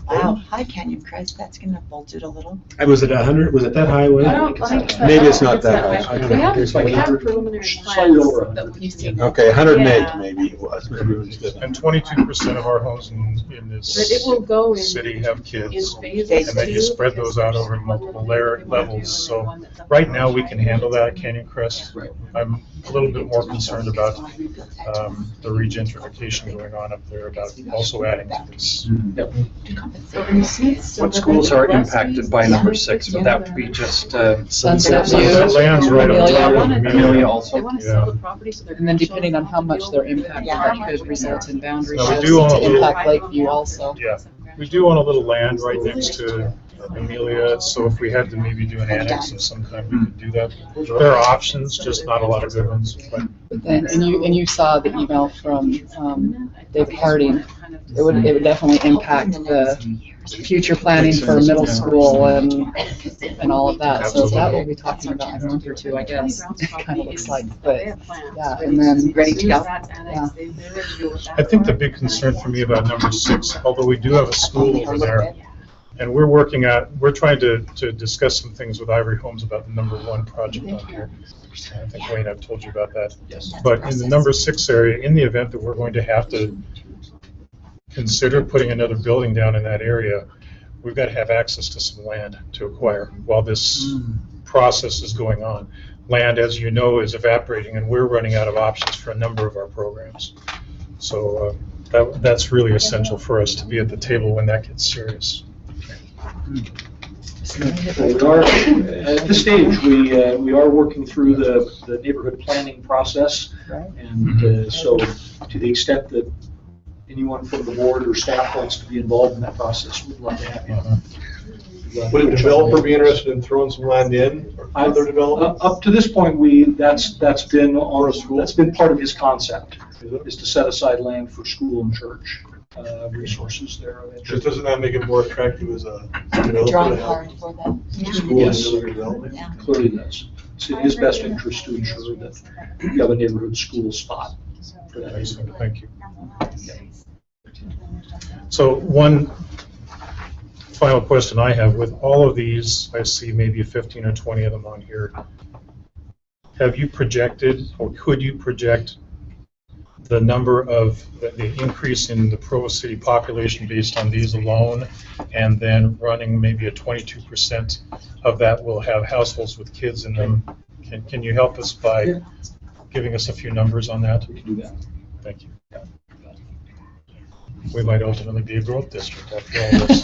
Wow, hi Canyon Crest, that's gonna bulge it a little. Was it 100, was it that high? I don't think Maybe it's not that high. We have, It's like we have 100, preliminary slightly over plans 100. that we've seen. Okay, 108 Yeah. maybe it was. Maybe it was good. And 22% of our homes in But this it will go in. city have kids. In phases. And then you spread those out over multiple levels. So right now, we can handle that at Canyon Crest. I'm a little bit more concerned about the regentrification going on up there, about also adding to this. Yep. What schools are impacted by number 6? Would that be just Sunset View. Sunset Land's right on Amelia. top of Amelia Amelia. also? And then depending on how much they're impacted, that could result in boundary No, we shifts do own a to little- impact Lakeview also. Yeah, we do own a little land right next to Amelia, so if we had to maybe do an annex of some kind, we could do that. There are options, just not a lot of good ones, but And you saw the email from David Harding. It would definitely impact the future planning for middle school and all of that. So that we'll be talking about in a month or two, I guess. It kind of looks like, but yeah, and then ready to go. Yeah. I think the big concern for me about number 6, although we do have a school over there, and we're trying to discuss some things with Ivory Homes about the number 1 project on here. I think, Wayne, I've told you about that. But in the number 6 area, in the event that we're going to have to consider putting another building down in that area, we've got to have access to some land to acquire while this process is going on. Land, as you know, is evaporating, and we're running out of options for a number of our programs. So that's really essential for us to be at the table when that gets serious. We are, at this stage, we are working through the neighborhood planning process. And so to the extent that anyone from the board or staff wants to be involved in that process, we'd love to have you. Would a developer be interested in throwing some land in or further development? Up to this point, that's been part of his concept, is to set aside land for school and church resources there. Just doesn't that make it more attractive as a developer Drawing to help hard for them. school and Yes. other development? Clearly does. It's in his best interest to ensure that you have a neighborhood school spot for that. Excellent, thank you. So one final question I have, with all of these, I see maybe 15 or 20 of them on here. Have you projected, or could you project the number of, the increase in the Provo City population based on these alone, and then running maybe a 22% of that will have households with kids in them? Can you help us by giving us a few numbers on that? We can do that. Thank you. We might ultimately be a growth district after all this.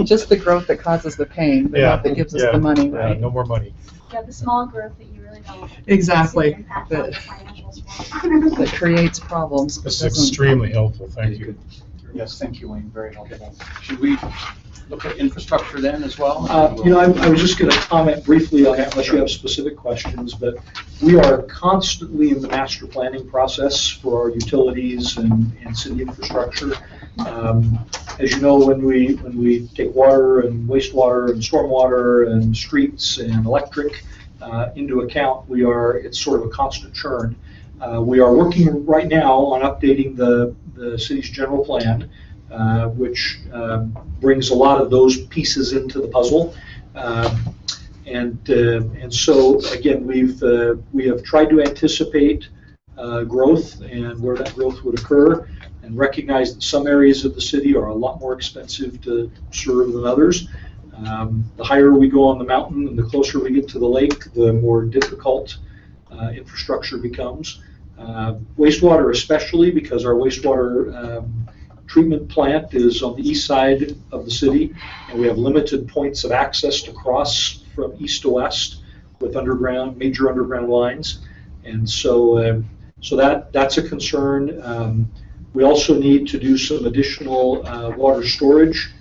Just the growth that causes the pain, but not that gives us the money, right? No more money. Yeah, the small growth that you really don't. Exactly. see the impact on the financials from. That creates problems. but This is doesn't- extremely helpful, thank you. Yes, thank you, Wayne, very helpful. Should we look at infrastructure then as well? I was just going to comment briefly on that, unless you have specific questions, but we are constantly in the master planning process for our utilities and city infrastructure. As you know, when we take water and wastewater and stormwater and streets and electric into account, it's sort of a constant churn. We are working right now on updating the city's general plan, which brings a lot of those pieces into the puzzle. And so, again, we have tried to anticipate growth and where that growth would occur, and recognize that some areas of the city are a lot more expensive to serve than others. The higher we go on the mountain and the closer we get to the lake, the more difficult infrastructure becomes. Wastewater especially, because our wastewater treatment plant is on the east side of the city, and we have limited points of access to cross from east to west with major underground lines. And so that's a concern. We also need to do some additional water storage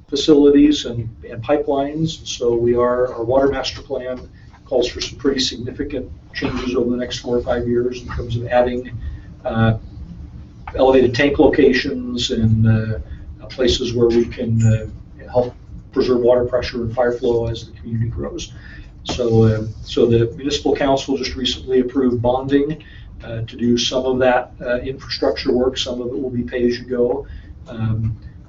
facilities and pipelines. So our water master plan calls for some pretty significant changes over the next 4 or 5 years in terms of adding elevated tank locations and places where we can help preserve water pressure and fire flow as the community grows. So the municipal council just recently approved bonding to do some of that infrastructure work. Some of it will be pay as you go.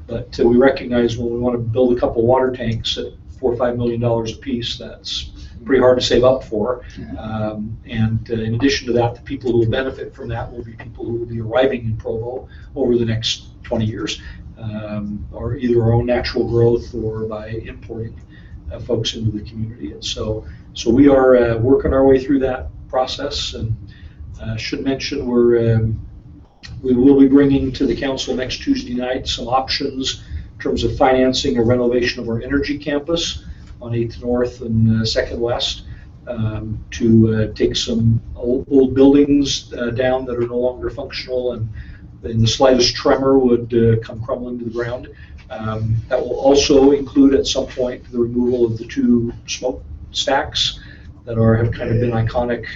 But we recognize when we want to build a couple water tanks at $4 or $5 million a piece, that's pretty hard to save up for. And in addition to that, the people who will benefit from that will be people who will be arriving in Provo over the next 20 years, or either our own natural growth or by importing folks into the community. And so we are working our way through that process, and should mention we're We will be bringing to the council next Tuesday night some options in terms of financing a renovation of our energy campus on 8th North and 2nd West, to take some old buildings down that are no longer functional and in the slightest tremor would come crumbling to the ground. That will also include at some point the removal of the 2 smoke stacks that have kind of been iconic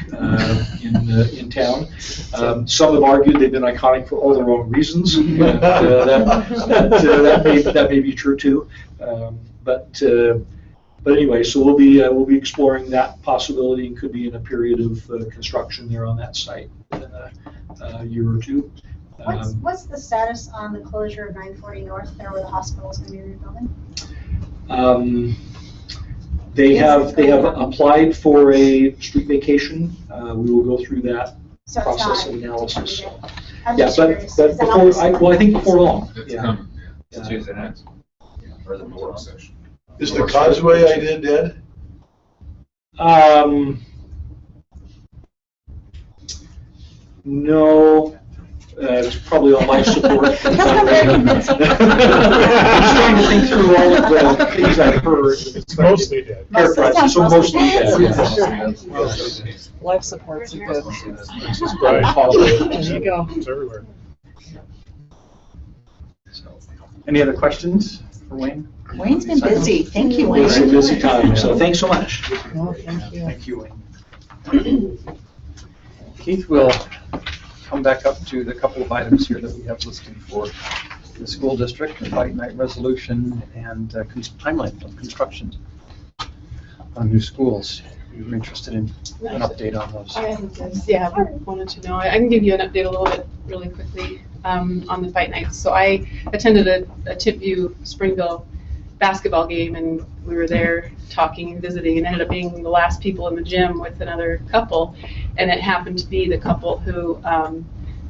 in town. Some have argued they've been iconic for all the wrong reasons. But, that may be true too. But anyway, so we'll be exploring that possibility, and could be in a period of construction there on that site in a year or two. What's the status on the closure of 940 North there where the hospital's going to be rebuilding? They have applied for a street vacation. We will go through that So process it's and not analysis. I'm Yeah, just but curious. but Is that before, not I think before long. It's Yeah. coming, It's Tuesday night. Or the work session. Is the causeway idea dead? No, it's probably on life support. I'm trying to think through all of the things I've heard. It's mostly dead. Characterized, so mostly dead, yeah. Life support's a good. Right. There you go. It's everywhere. Any other questions for Wayne? Wayne's been busy. Thank you, Wayne. It's a busy time, so thanks so much. No, thank you. Thank you, Wayne. Keith will come back up to the couple of items here that we have listed for the school district, the fight night resolution, and timeline of construction on new schools. You're interested in an update on those? Yeah, I wanted to know. I can give you an update a little bit really quickly on the fight nights. So I attended a Tipview Springville basketball game, and we were there talking and visiting, and ended up being the last people in the gym with another couple, and it happened to be the couple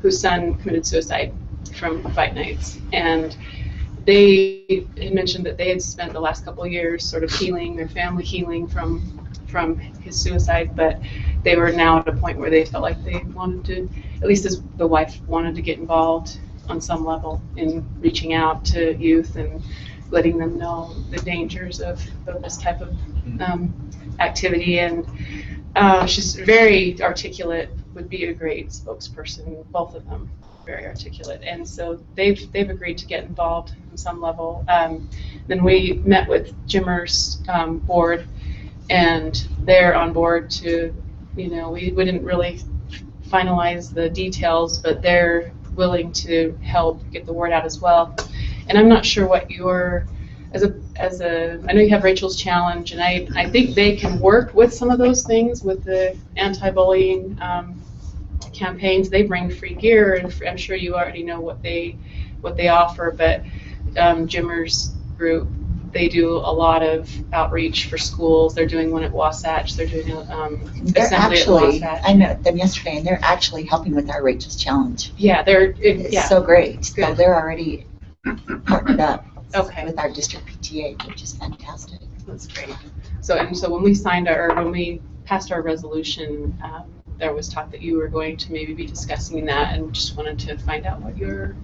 whose son committed suicide from fight nights. And they had mentioned that they had spent the last couple of years sort of healing, their family healing from his suicide, but they were now at a point where they felt like they wanted to, at least as the wife wanted to get involved on some level in reaching out to youth and letting them know the dangers of this type of activity. And she's very articulate, would be a great spokesperson, both of them very articulate. And so they've agreed to get involved on some level. Then we met with Jimmer's board, and they're on board to, we didn't really finalize the details, but they're willing to help get the word out as well. And I'm not sure what your, I know you have Rachel's Challenge, and I think they can work with some of those things with the anti-bullying campaigns. They bring free gear, and I'm sure you already know what they offer, but Jimmer's group, they do a lot of outreach for schools. They're doing one at Wasatch. They're doing They're assembly actually, at Wasatch. I met them yesterday, and they're actually helping with our Rachel's Challenge. Yeah, It's so great. So Good. they're already partnered up Okay. with our district PTA, which is fantastic. That's great. So when we passed our resolution, there was talk that you were going to maybe be discussing that, and just wanted to find out what you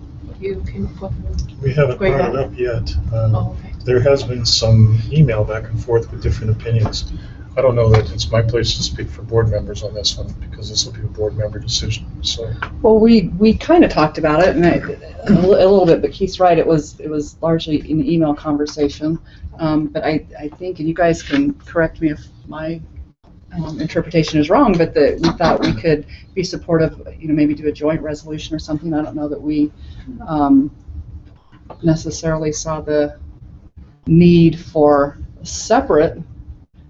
came up with. We haven't Going brought it back. up yet. Oh, okay. There has been some email back and forth with different opinions. I don't know that it's my place to speak for board members on this one, because this will be a board member decision, so. Well, we kind of talked about it, and a little bit, but Keith's right, it was largely an email conversation. But I think, and you guys can correct me if my interpretation is wrong, but that we thought we could be supportive, maybe do a joint resolution or something. I don't know that we necessarily saw the need for separate,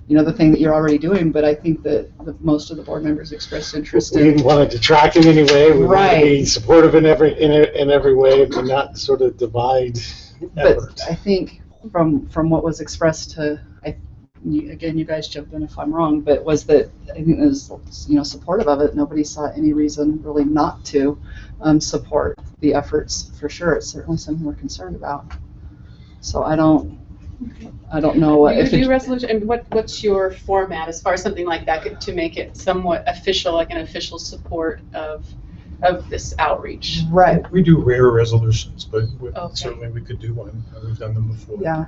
the thing that you're already doing, but I think that most of the board members expressed interest We in. didn't want to detract in any way. We want to be Right. supportive in every way, but not sort of divide effort. But I think from what was expressed to, again, you guys jump in if I'm wrong, but was that I think it was, supportive of it. Nobody saw any reason really not to support the efforts. For sure, it's certainly something we're concerned about. So I don't know what. Do you do resolution, and what's your format as far as something like that to make it somewhat official, like an official support of of this outreach. Right. We do rare resolutions, but Okay. certainly we could do one. We've done them before. Yeah.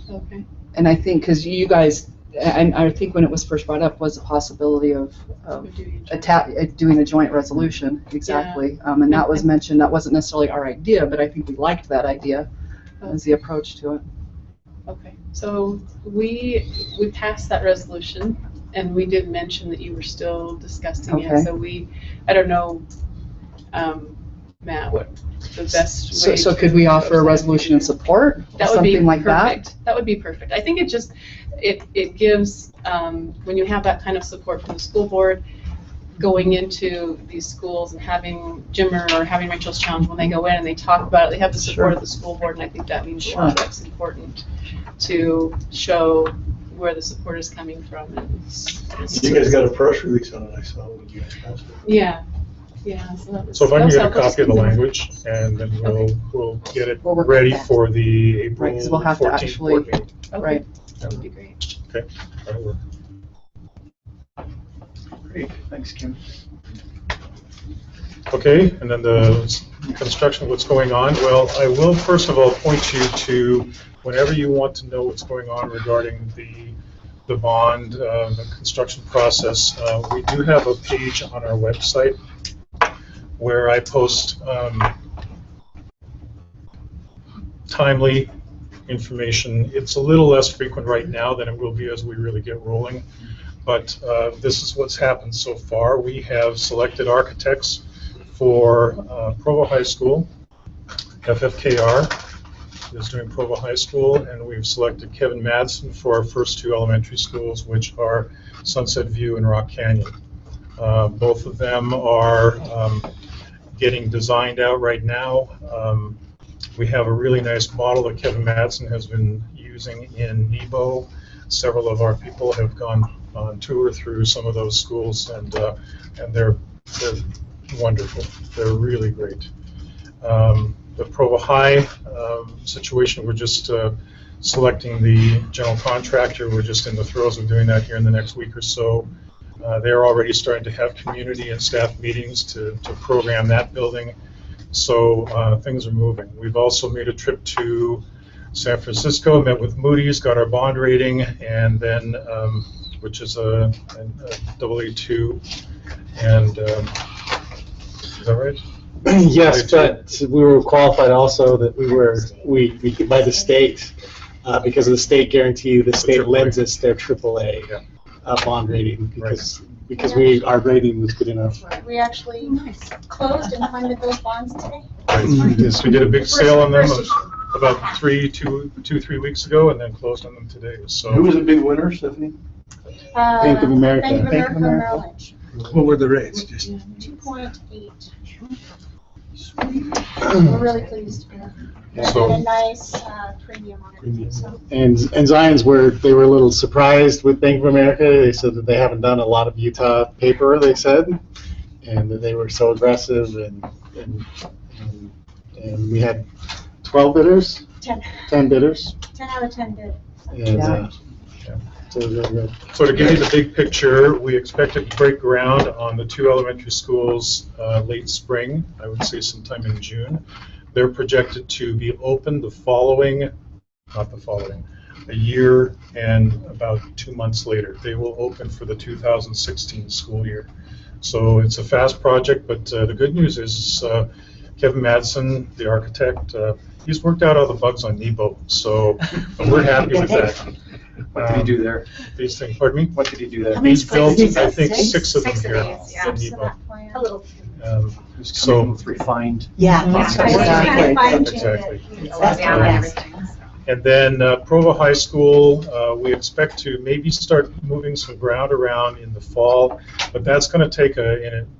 Okay. And I think, because you guys, and I think when it was first brought up was the possibility of doing a joint resolution, exactly. And that was mentioned, that wasn't necessarily our idea, but I think we liked that idea as the approach to it. Okay, so we passed that resolution, and we did mention that you were still discussing it, Okay. so I don't know, Matt, what the best way. So could we offer a resolution in support, That would be something like that? perfect. That would be perfect. I think it gives, when you have that kind of support from the school board, going into these schools and having Jimmer or having Rachel's Challenge, when they go in and they talk about it, they have the support of the school board, and I think that means a lot. That's important to show where the support is coming from. You guys got a press release on it, I saw when you guys passed it. Yeah. So if I can get a copy of the language, and then we'll get it ready for the April 14th board meeting. Right, because we'll have to actually, right. That would be great. Okay, that'll work. Great, thanks, Kim. Okay, and then the construction, what's going on? Well, I will first of all point you to, whenever you want to know what's going on regarding the bond, the construction process, we do have a page on our website where I post timely information. It's a little less frequent right now than it will be as we really get rolling, but this is what's happened so far. We have selected architects for Provo High School. FFKR is doing Provo High School, and we've selected Kevin Madsen for our first two elementary schools, which are Sunset View and Rock Canyon. Both of them are getting designed out right now. We have a really nice model that Kevin Madsen has been using in Nebo. Several of our people have gone on tour through some of those schools, and they're wonderful. They're really great. The Provo High situation, we're just selecting the general contractor. We're just in the throes of doing that here in the next week or so. They're already starting to have community and staff meetings to program that building. So things are moving. We've also made a trip to San Francisco, met with Moody's, got our bond rating, and then, which is a AA2, and is that right? Yes, but we were qualified also that we by the state, because of the state guarantee, the state lends us their AAA bond rating because our rating was good enough. We actually closed and funded those bonds today. Yes, we did a big sale on them about 3 weeks ago, and then closed on them today. So Who was a big winner, Stephanie? Bank of America. Bank of America Merrill Lynch. What were the rates? Just 2.8. We're really pleased. So- And a nice premium on it. So. And Zions they were a little surprised with Bank of America. They said that they haven't done a lot of Utah paper, they said, and that they were so aggressive, and we had 12 bidders? 10 bidders. 10 out of 10 bid. And, so really good. So to give you the big picture, we expect to break ground on the two elementary schools late spring, I would say sometime in June. They're projected to be open a year and about 2 months later. They will open for the 2016 school year. So it's a fast project, but the good news is Kevin Madsen, the architect, he's worked out all the bugs on Nebo, so we're happy with that. What did he do there? These things, pardon me? What did he do there? He's built, I think, 6 of them here Yeah. in Nebo. A little. Just coming with refined. Yeah. Exactly. And then Provo High School, we expect to maybe start moving some ground around in the fall, but that's going to take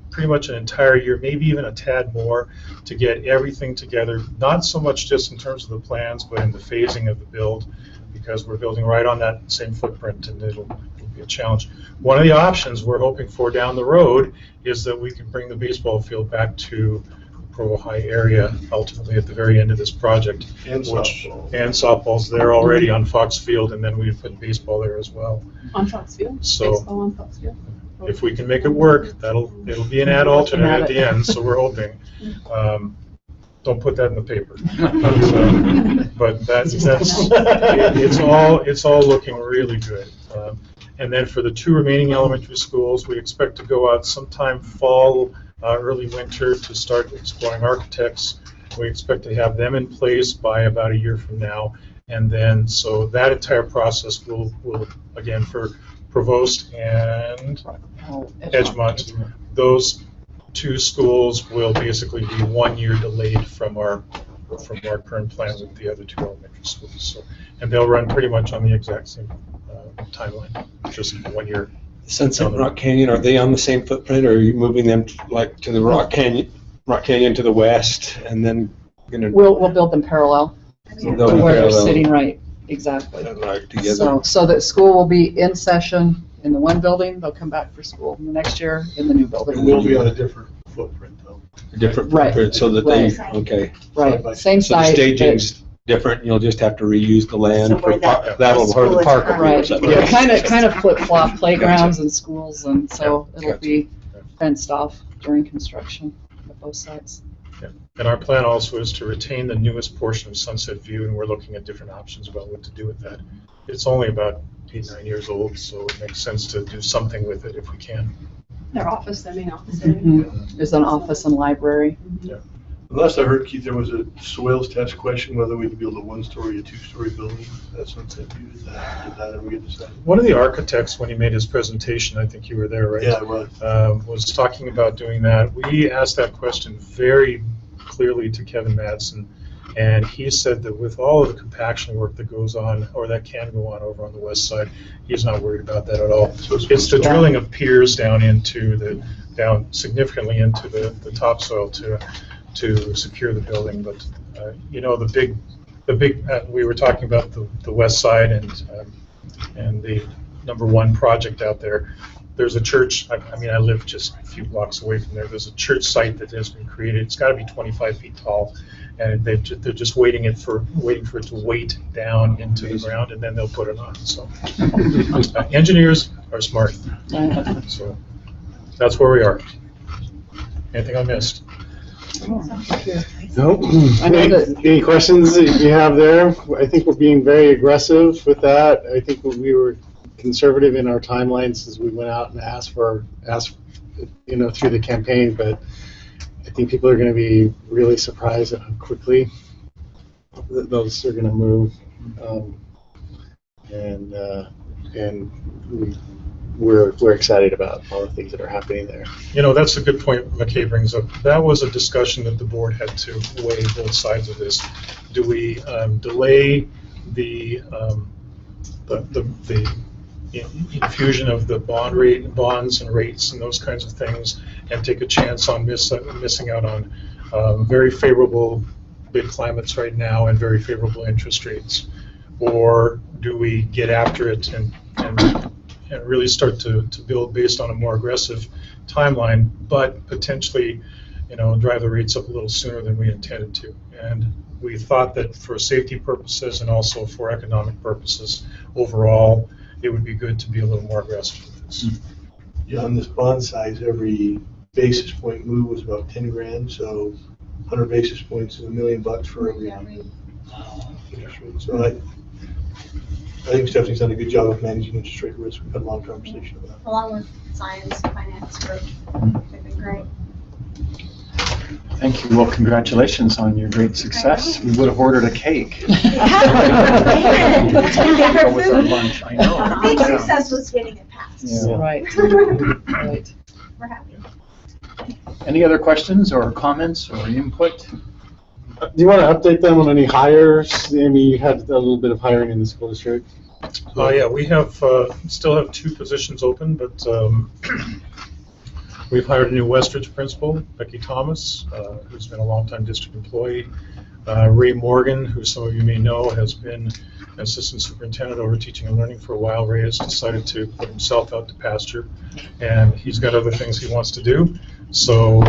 pretty much an entire year, maybe even a tad more, to get everything together, not so much just in terms of the plans, but in the phasing of the build, because we're building right on that same footprint, and it'll be a challenge. One of the options we're hoping for down the road is that we can bring the baseball field back to Provo High area, ultimately at the very end of this project. And softball. And softball's there already on Fox Field, and then we've put baseball there as well. On Fox Field? So- Baseball on Fox Field? If we can make it work, it'll be an ad alternate at the end, so we're hoping. Don't put that in the paper. But it's all looking really good. And then for the 2 remaining elementary schools, we expect to go out sometime fall, early winter to start exploring architects. We expect to have them in place by about a year from now. And then, so that entire process will again, for Provost and Edgemont, those 2 schools will basically be 1 year delayed from our current plan with the other 2 elementary schools. So, and they'll run pretty much on the exact same timeline, just 1 year. Sunset Rock Canyon, are they on the same footprint, or are you moving them to the Rock Canyon to the west, and then gonna? We'll build them parallel to where they're sitting, right, exactly. Right, together. So that school will be in session in the one building, they'll come back for school the next year in the new building. It will be on a different footprint, though. A different Right. footprint, so that they, okay. Right, same So the site. staging's different, you'll just have to reuse the land So for, where that that'll hurt the school is park. currently- Right, Yes. kind of flip-flop playgrounds and schools, and so it'll be fenced off during construction at both sites. And our plan also is to retain the newest portion of Sunset View, and we're looking at different options about what to do with that. It's only about 8, 9 years old, so it makes sense to do something with it if we can. Their main office. There's an office and library. Last I heard, Keith, there was a soils test question whether we'd build a 1-story or 2-story building. That's Sunset View. Did that ever get decided? One of the architects, when he made his presentation, I think you were there, right? Yeah, I was. Was talking about doing that. We asked that question very clearly to Kevin Madsen, and he said that with all of the compaction work that goes on, or that can go on over on the west side, he's not worried about that at all. It's the drilling of piers down significantly into the topsoil to secure the building. But you know, the big we were talking about the west side and the #1 project out there. There's a church, I mean, I live just a few blocks away from there. There's a church site that has been created. It's got to be 25 feet tall, and they're just waiting for it to weight down into the ground, and then they'll put it on. So engineers are smart. So that's where we are. Anything I missed? Nope. I know that- Any questions that you have there? I think we're being very aggressive with that. I think we were conservative in our timelines as we went out and asked, through the campaign, but I think people are going to be really surprised at how quickly those are going to move. And we're excited about all the things that are happening there. You know, that's a good point McKay brings up. That was a discussion that the board had to weigh both sides of this. Do we delay the infusion of the bonds and rates and those kinds of things, and take a chance on missing out on very favorable bid climates right now and very favorable interest rates? Or do we get after it and really start to build based on a more aggressive timeline, but potentially, drive the rates up a little sooner than we intended to? And we thought that for safety purposes and also for economic purposes overall, it would be good to be a little more aggressive with this. Yeah, on this bond size, every basis point move was about 10 grand, so 100 basis points is $1 million for every interest rate. So I think Stephanie's done a good job of managing interest rate risk. We've had a long conversation about that. Along with science, finance group, they've been great. Thank you. Well, congratulations on your great success. We would have ordered a cake. That's gonna be our Go with our food. lunch. I know. Big success was getting it passed. Yeah. Right. Right. We're happy. Any other questions or comments or input? Do you want to update them on any hires? I mean, you had a little bit of hiring in the school district. Yeah, we still have 2 positions open, but we've hired a new Westridge principal, Becky Thomas, who's been a longtime district employee. Ray Morgan, who some of you may know, has been assistant superintendent over teaching and learning for a while. Ray has decided to put himself out to pasture, and he's got other things he wants to do. So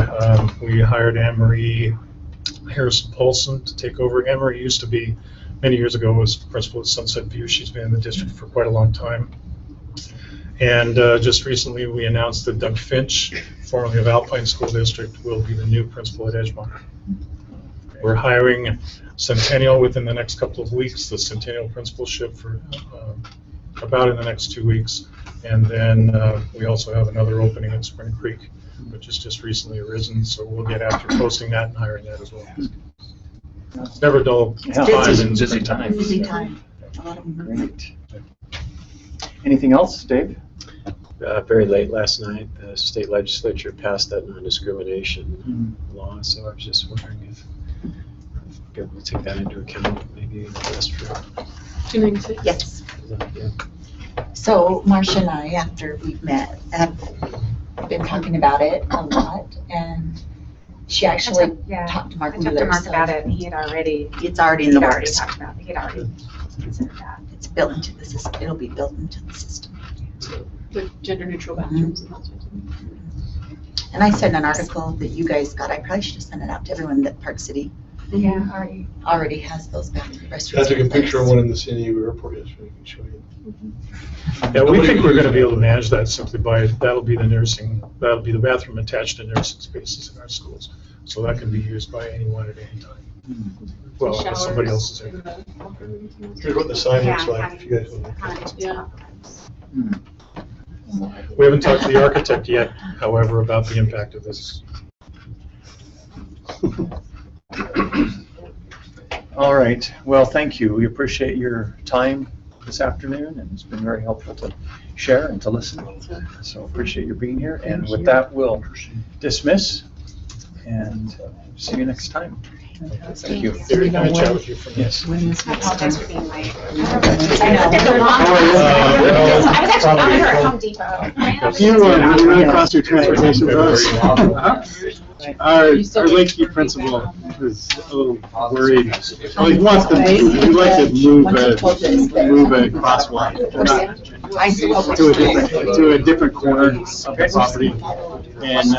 we hired Anne-Marie Harrison-Polson to take over. Anne-Marie used to be, many years ago, was principal at Sunset View. She's been in the district for quite a long time. And just recently, we announced that Doug Finch, formerly of Alpine School District, will be the new principal at Edgemont. We're hiring Centennial within the next couple of weeks, the Centennial principalship for about in the next 2 weeks. And then we also have another opening at Spring Creek, which has just recently arisen, so we'll get after posting that and hiring that as well. It's never dull time in busy time. Busy time. Great. Anything else, Dave? Very late last night, the state legislature passed that non-discrimination law, so I was just wondering if you're able to take that into account, maybe best for. 296? Yes. Yeah. So Marcia and I, after we've met, have been talking about it a lot, and she actually talked to Mark I talked to Wheeler. Mark so about it, and he had already. It's already in the works. Talked about it. He had already considered that. It's built into the system. It'll be built into the system. With gender neutral bathrooms and that sort of thing. And I sent an article that you guys got. I probably should have sent it out to everyone that Park City Yeah, already has those bathroom restrooms. I took a picture of one in the San Diego airport yesterday, I can show you. Yeah, we think we're going to be able to manage that simply by, that'll be the bathroom attached to nursing spaces in our schools. So that can be used by anyone at any time. Well, if somebody else is there. Here's what the sign looks like, if you guys want to. Yeah. We haven't talked to the architect yet, however, about the impact of this. All right. Well, thank you. We appreciate your time this afternoon, and it's been very helpful to share and to listen. So appreciate your being here. And with that, we'll dismiss and see you next time. Thank you. Very nice chat with you from Yes. I apologize for being late. I know. It's a long I was actually on her at Home Depot. You run across your transportation bus. Our Lakeview principal is a little worried. Well, he wants to, he'd like to move a crosswalk to a different corner of the property. And